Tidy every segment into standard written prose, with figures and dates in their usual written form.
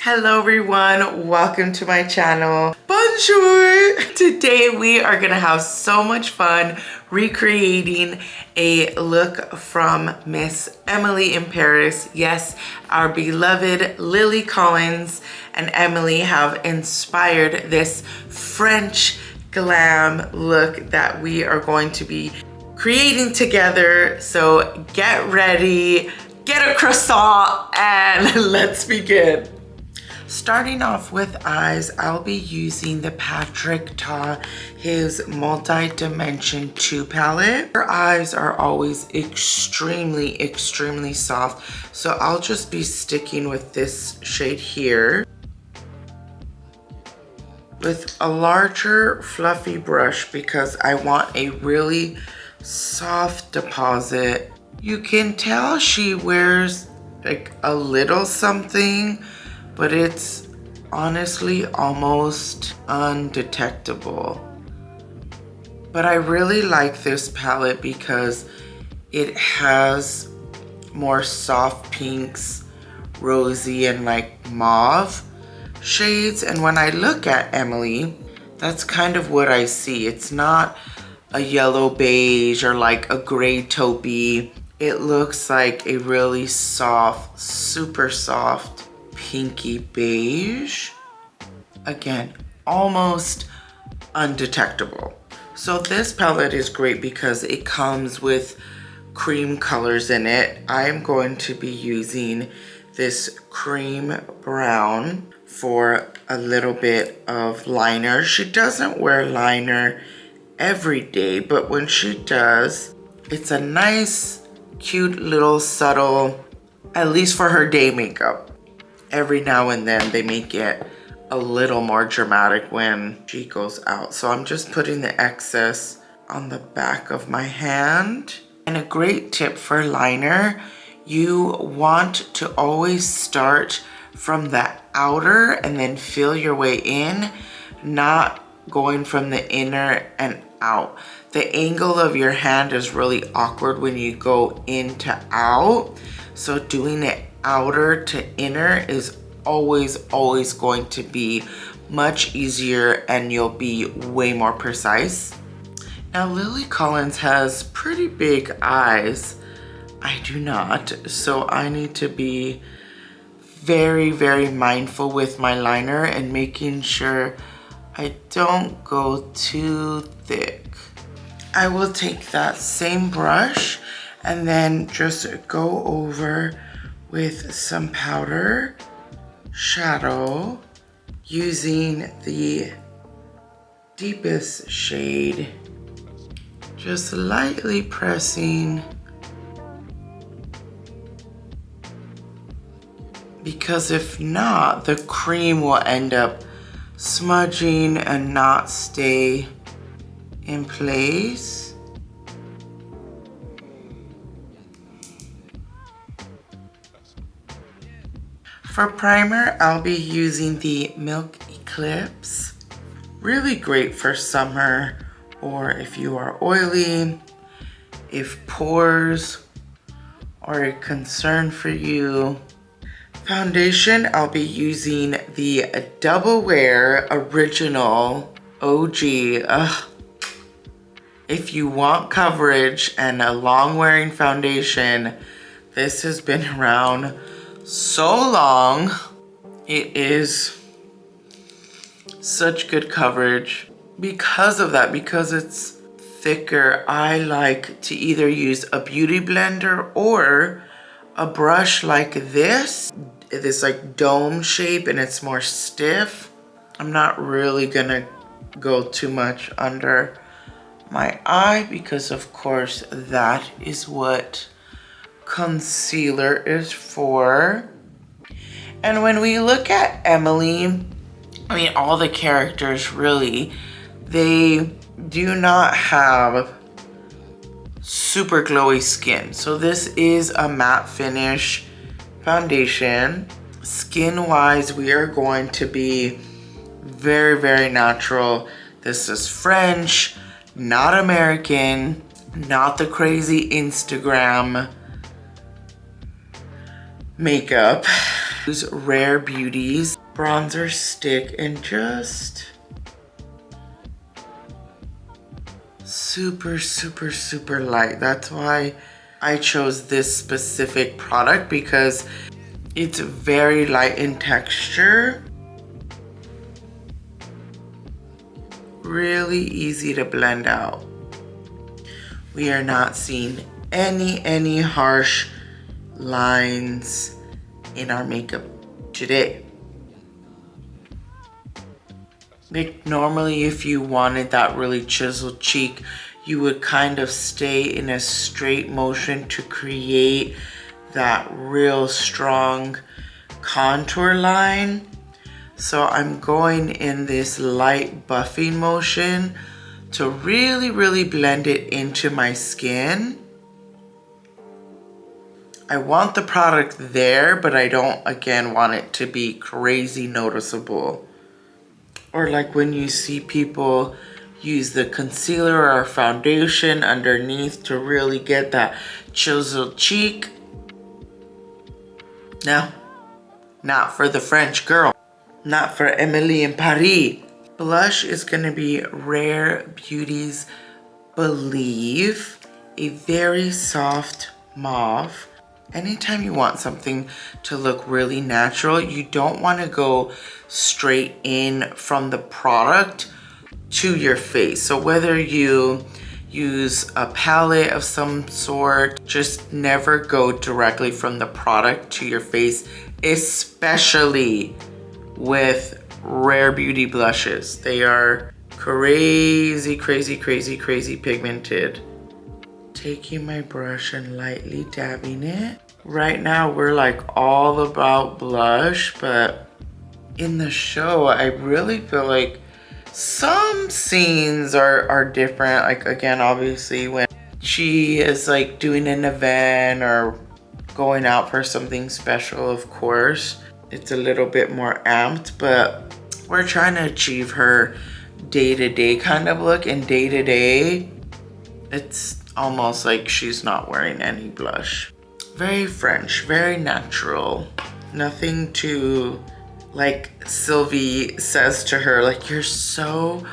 Hello everyone, welcome to my channel. Bonjour! Today we are gonna have so much fun recreating a look from Miss Emily in Paris. Yes, our beloved Lily Collins and Emily have inspired this French glam look that we are going to be creating together. So get ready, get a croissant, and let's begin. Starting off with eyes, I'll be using the Patrick Ta his Multi-Dimension 2 palette. Her eyes are always extremely soft, so I'll just be sticking with this shade here. With a larger fluffy brush because I want a really soft deposit. You can tell she wears like a little something, but it's honestly almost undetectable. But I really like this palette because it has more soft pinks, rosy, and like mauve shades. And when I look at Emily, that's kind of what I see. It's not a yellow beige or like a gray taupey. It looks like a really soft, super soft, pinky beige. Again, almost undetectable. So this palette is great because it comes with cream colors in it. I'm going to be using this cream brown for a little bit of liner. She doesn't wear liner every day, but when she does, it's a nice, cute little subtle, at least for her day makeup. Every now and then they make it a little more dramatic when she goes out. So I'm just putting the excess on the back of my hand. And a great tip for liner, you want to always start from the outer and then feel your way in, not going from the inner and out. The angle of your hand is really awkward when you go in to out. So doing it outer to inner is always going to be much easier and you'll be way more precise. Now Lily Collins has pretty big eyes. I do not, so I need to be very mindful with my liner and making sure I don't go too thick. I will take that same brush and then just go over with some powder shadow using the deepest shade, just lightly pressing, because if not, the cream will end up smudging and not stay in place. For primer, I'll be using the Milk Eclipse. Really great for summer, or if you are oily, if pores are a concern for you. Foundation, I'll be using the Double Wear Original OG. If you want coverage and a long wearing foundation, this has been around so long. It is such good coverage. Because of that, because it's thicker, I like to either use a beauty blender or a brush like this like dome shape, and it's more stiff. I'm not really gonna go too much under my eye because of course that is what concealer is for. And when we look at Emily, I mean, all the characters really, they do not have super glowy skin. So this is a matte finish foundation. Skin wise, we are going to be very natural. This is French, not American, not the crazy Instagram makeup. Use Rare Beauty's bronzer stick and just super, super, super light. That's why I chose this specific product, because it's very light in texture. Really easy to blend out. We are not seeing any harsh lines in our makeup today. Like normally if you wanted that really chiseled cheek, you would kind of stay in a straight motion to create that real strong contour line. So I'm going in this light buffing motion to really blend it into my skin. I want the product there, but I don't, again, want it to be crazy noticeable. Or like when you see people use the concealer or foundation underneath to really get that chiseled cheek. No, not for the French girl. Not for Emily in Paris. Blush is gonna be Rare Beauty's Believe, a very soft mauve. Anytime you want something to look really natural, you don't want to go straight in from the product to your face. So whether you use a palette of some sort, just never go directly from the product to your face, especially with Rare Beauty blushes. They are crazy pigmented. Taking my brush and lightly dabbing it. Right now we're like all about blush, but in the show I really feel like some scenes are different. Like again, obviously when she is like doing an event or going out for something special, of course, it's a little bit more amped, but we're trying to achieve her day-to-day kind of look, and day-to-day, it's almost like she's not wearing any blush. Very French, very natural. Nothing too, like Sylvie says to her, like, you're so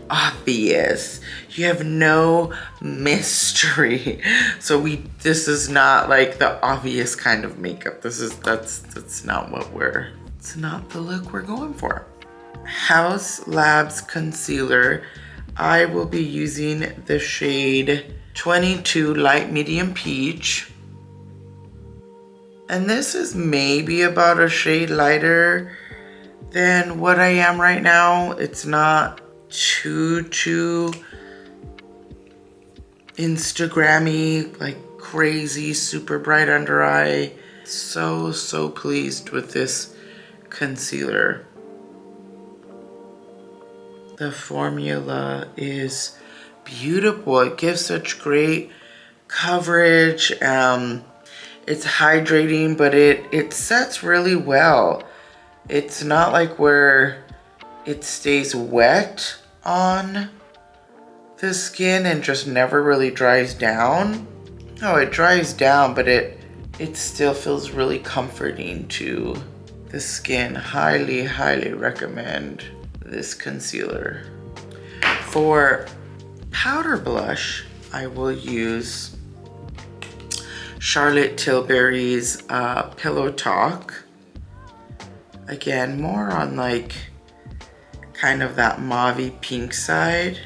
obvious. You have no mystery. So this is not like the obvious kind of makeup. That's not what it's not the look we're going for. Haus Labs Concealer. I will be using the shade 22 Light Medium Peach. And this is maybe about a shade lighter than what I am right now. It's not too Instagrammy, like crazy, super bright under eye. So pleased with this concealer. The formula is beautiful. It gives such great coverage. It's hydrating, but it sets really well. It's not like where it stays wet on the skin and just never really dries down. No, it dries down, but it still feels really comforting to the skin. Highly recommend this concealer. For powder blush, I will use Charlotte Tilbury's Pillow Talk. Again, more on like kind of that mauve-y pink side.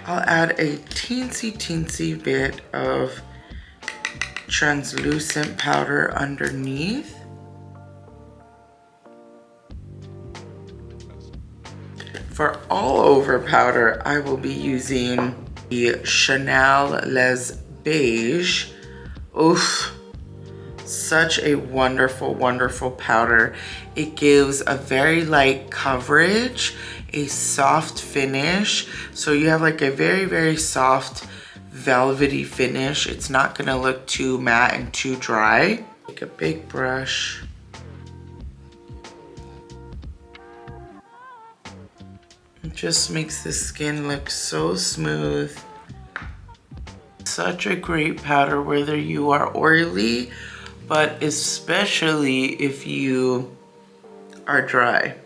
I'll add a teensy bit of translucent powder underneath. For all over powder, I will be using the Chanel Les Beige. Oof, such a wonderful powder. It gives a very light coverage, a soft finish. So you have like a very soft velvety finish. It's not gonna look too matte and too dry. Take a big brush. It just makes the skin look so smooth. such a great powder whether you are oily, but especially if you are dry.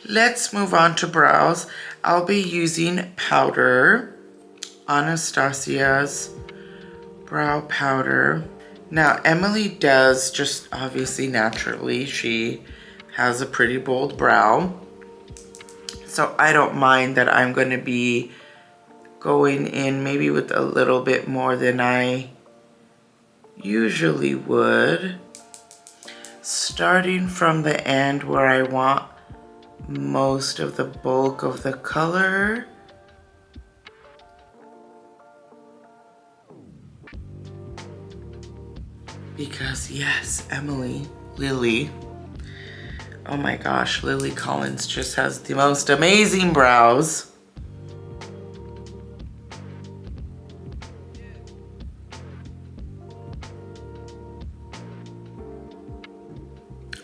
Let's move on to brows. I'll be using powder, Anastasia's brow powder. Now, Emily does just obviously naturally, she has a pretty bold brow. So I don't mind that I'm going to be going in maybe with a little bit more than I usually would. Starting from the end where I want most of the bulk of the color. Because yes, Lily, oh my gosh, Lily Collins just has the most amazing brows.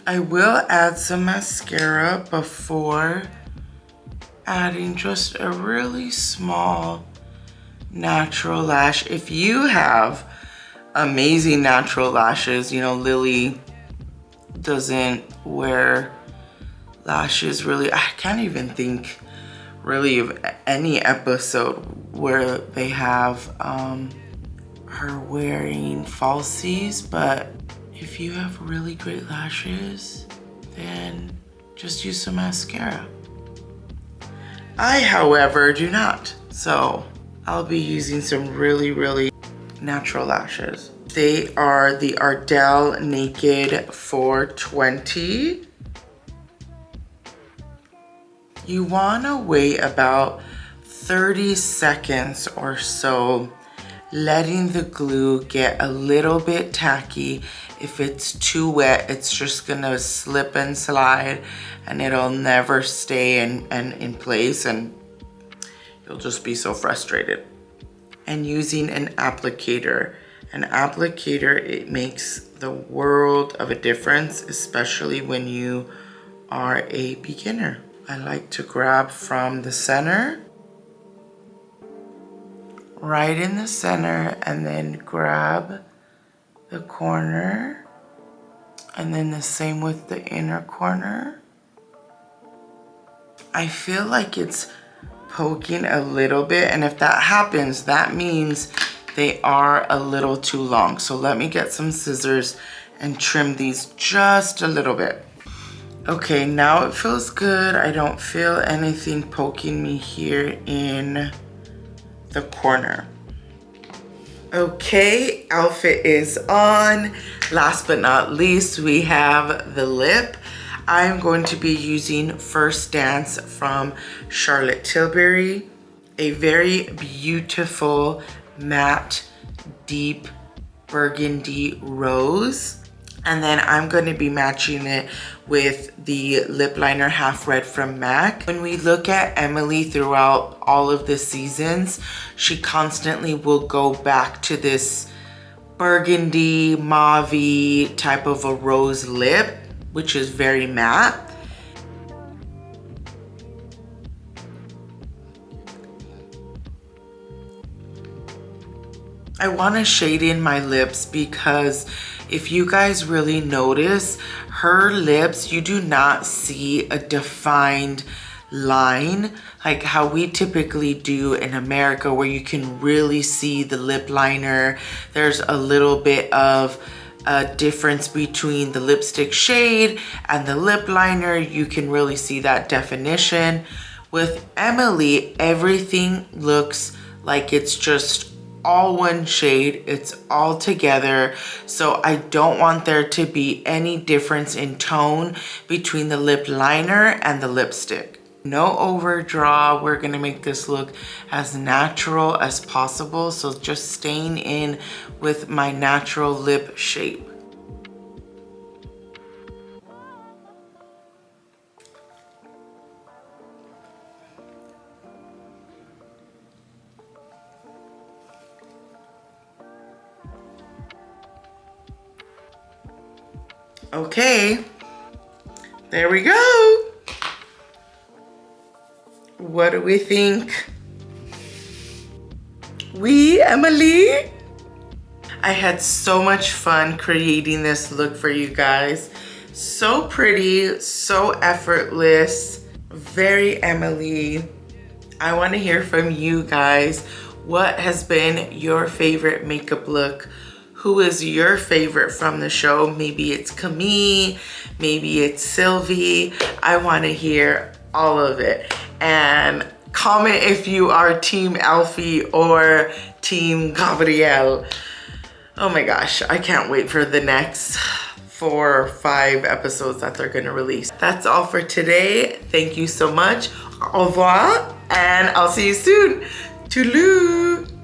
I will add some mascara before adding just a really small natural lash. If you have amazing natural lashes, you know, Lily doesn't wear lashes really. I can't even think really of any episode where they have her wearing falsies, but if you have really great lashes, then just use some mascara. I, however, do not, so I'll be using some really natural lashes. They are the Ardell Naked 420. You wanna wait about 30 seconds or so, letting the glue get a little bit tacky. If it's too wet, it's just gonna slip and slide and it'll never stay in place and you'll just be so frustrated. And using an applicator. An applicator, it makes the world of a difference, especially when you are a beginner. I like to grab from the center, right in the center, and then grab the corner, and then the same with the inner corner. I feel like it's poking a little bit, and if that happens, that means they are a little too long. So let me get some scissors and trim these just a little bit. Okay, now it feels good. I don't feel anything poking me here in the corner. Okay, outfit is on. Last but not least, we have the lip. I'm going to be using First Dance from Charlotte Tilbury. A very beautiful matte deep burgundy rose. And then I'm going to be matching it with the lip liner Half Red from MAC. When we look at Emily throughout all of the seasons, she constantly will go back to this burgundy, mauve-y type of a rose lip, which is very matte. I want to shade in my lips because if you guys really notice, her lips, you do not see a defined line like how we typically do in America, where you can really see the lip liner. There's a little bit of a difference between the lipstick shade and the lip liner. You can really see that definition. With Emily, everything looks like it's just all one shade, it's all together. So I don't want there to be any difference in tone between the lip liner and the lipstick. No overdraw. We're gonna make this look as natural as possible. So just staying in with my natural lip shape. Okay, there we go. What do we think? We Emily. I had so much fun creating this look for you guys. So pretty, so effortless, very Emily. I want to hear from you guys. What has been your favorite makeup look? Who is your favorite from the show? Maybe it's Camille, maybe it's Sylvie. I want to hear all of it. And comment if you are Team Alfie or Team Gabrielle. Oh my gosh, I can't wait for the next 4 or 5 episodes that they're gonna release. That's all for today. Thank you so much. Au revoir, and I'll see you soon. Toodaloo.